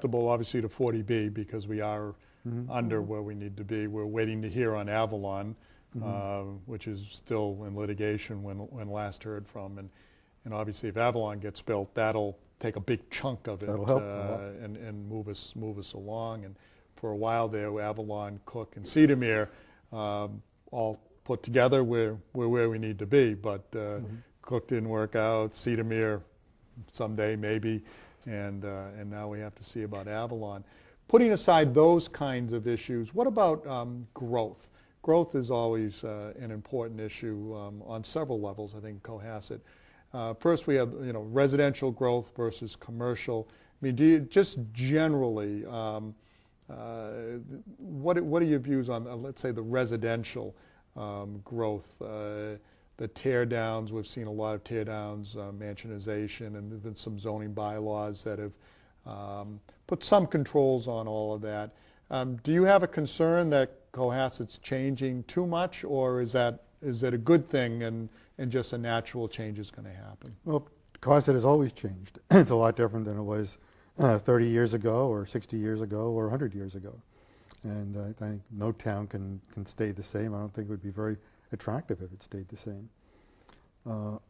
obviously to 40B because we are under where we need to be. We're waiting to hear on Avalon, which is still in litigation when last heard from. And obviously if Avalon gets built, that'll take a big chunk of it and move us along. And for a while there, Avalon, Cook, and Cedarmere all put together, we're where we need to be. But Cook didn't work out, Cedarmere someday maybe, and now we have to see about Avalon. Putting aside those kinds of issues, what about growth? Growth is always an important issue on several levels, I think, Cohasset. First, we have residential growth versus commercial. I mean, do you just generally, what are your views on, let's say, the residential growth? The tear downs, we've seen a lot of tear downs, mansionization, and there's been some zoning bylaws that have put some controls on all of that. Do you have a concern that Cohasset's changing too much, or is that a good thing and just a natural change is going to happen? Well, Cohasset has always changed. It's a lot different than it was 30 years ago or 60 years ago or 100 years ago. And I think no town can stay the same. I don't think it would be very attractive if it stayed the same.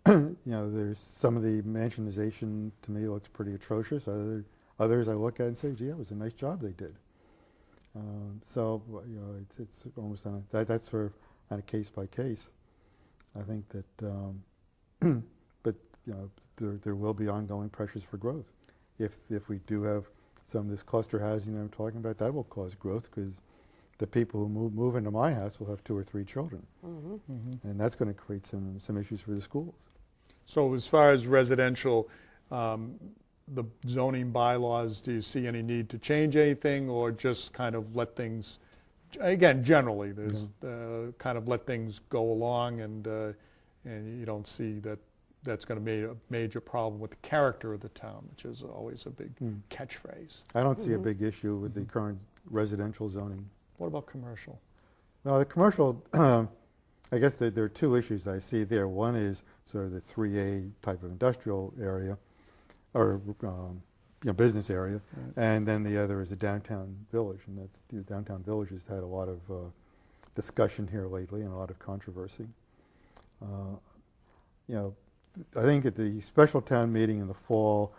There's some of the mansionization to me looks pretty atrocious. Others I look at and say, gee, that was a nice job they did. It's almost on that's on a case by case. I think that, but there will be ongoing pressures for growth. If we do have some of this cluster housing that I'm talking about, that will cause growth because the people who move into my house will have 2 or 3 children, and that's going to create some issues for the schools. So as far as residential, the zoning bylaws, do you see any need to change anything, or just kind of let things, again, generally, there's kind of let things go along, and you don't see that that's going to be a major problem with the character of the town, which is always a big catchphrase. I don't see a big issue with the current residential zoning. What about commercial? Well, the commercial, I guess there are 2 issues I see there. One is sort of the 3A type of industrial area, or business area, and then the other is the downtown village, and that's the downtown village has had a lot of discussion here lately and a lot of controversy. I think at the special town meeting in the fall,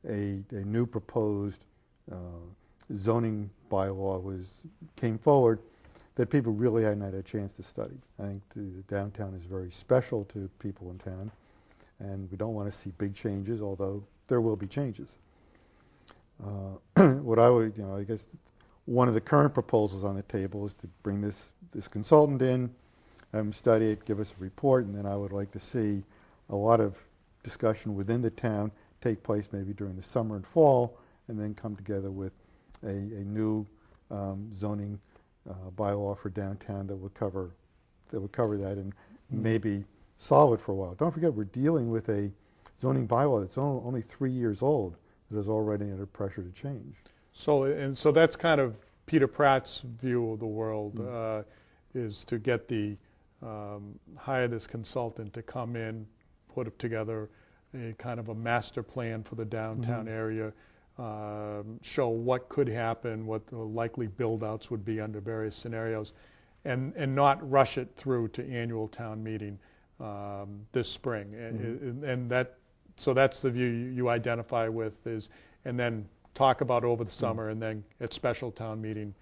a new proposed zoning bylaw came forward that people really hadn't had a chance to study. I think the downtown is very special to people in town, and we don't want to see big changes, although there will be changes. What I would, I guess one of the current proposals on the table is to bring this consultant in, have him study it, give us a report, and then I would like to see a lot of discussion within the town take place maybe during the summer and fall, and then come together with a new zoning bylaw for downtown that would cover that and maybe solve it for a while. Don't forget, we're dealing with a zoning bylaw that's only 3 years old that is already under pressure to change. So that's kind of Peter Pratt's view of the world, is to get hire this consultant to come in, put together a kind of a master plan for the downtown area, show what could happen, what the likely build-outs would be under various scenarios, and not rush it through to annual town meeting this spring. So that's the view you identify with, and then talk about over the summer, and then at special town meeting,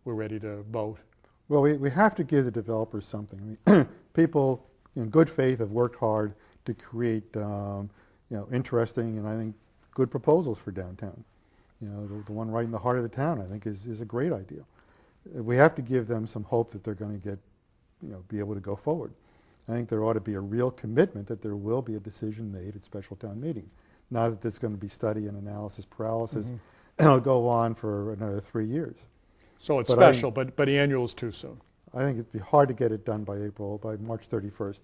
we're ready to vote. Well, we have to give the developers something. I mean, people in good faith have worked hard to create interesting and I think good proposals for downtown. The one right in the heart of the town I think is a great idea. We have to give them some hope that they're going to get, be able to go forward. I think there ought to be a real commitment that there will be a decision made at special town meeting. Not that there's going to be study and analysis paralysis, and it'll go on for another 3 years. So it's special, but annual is too soon. I think it'd be hard to get it done by March 31st.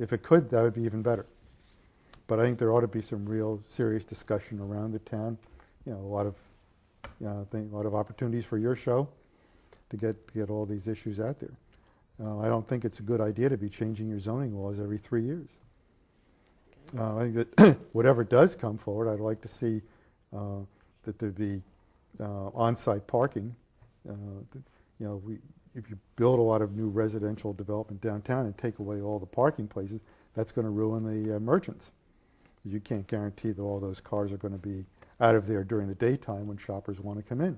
If it could, that would be even better. But I think there ought to be some real serious discussion around the town. A lot of opportunities for your show to get all these issues out there. I don't think it's a good idea to be changing your zoning laws every 3 years. I think that whatever does come forward, I'd like to see that there be on-site parking. If you build a lot of new residential development downtown and take away all the parking places, that's going to ruin the merchants. You can't guarantee that all those cars are going to be out of there during the daytime when shoppers want to come in.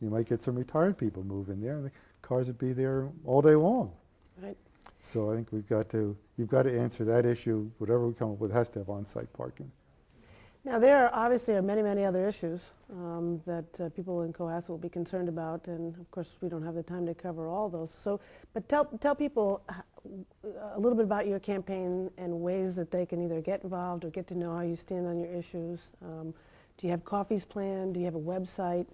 You might get some retired people move in there, and the cars would be there all day long. Right. So I think you've got to answer that issue. Whatever we come up with has to have on-site parking. Now, there obviously are many, many other issues that people in Cohasset will be concerned about, and of course we don't have the time to cover all those. So, but tell people a little bit about your campaign and ways that they can either get involved or get to know how you stand on your issues. Do you have coffees planned? Do you have a website?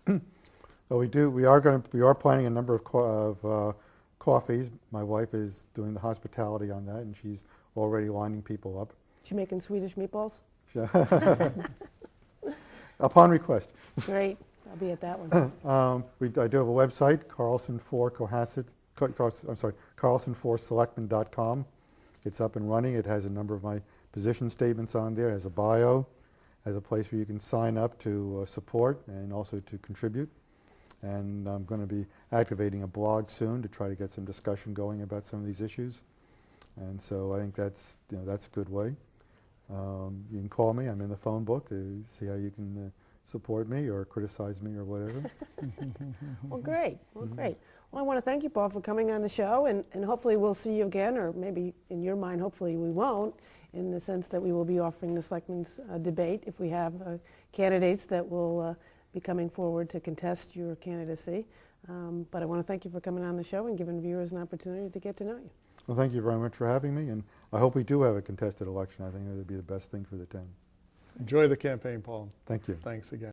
Well, we do. We are planning a number of coffees. My wife is doing the hospitality on that, and she's already lining people up. Is she making Swedish meatballs? Upon request. Great. I'll be at that one. I do have a website, Carlson for Cohasset. Carlson4selectmen.com. It's up and running. It has a number of my position statements on there. It has a bio, has a place where you can sign up to support and also to contribute. And I'm going to be activating a blog soon to try to get some discussion going about some of these issues. And so I think that's a good way. You can call me. I'm in the phone book to see how you can support me or criticize me or whatever. Well, great. Well, great. Well, I want to thank you, Paul, for coming on the show, and hopefully we'll see you again, or maybe in your mind, hopefully we won't, in the sense that we will be offering the Selectmen's debate if we have candidates that will be coming forward to contest your candidacy. But I want to thank you for coming on the show and giving viewers an opportunity to get to know you. Well, thank you very much for having me, and I hope we do have a contested election. I think it would be the best thing for the town. Enjoy the campaign, Paul. Thank you. Thanks again.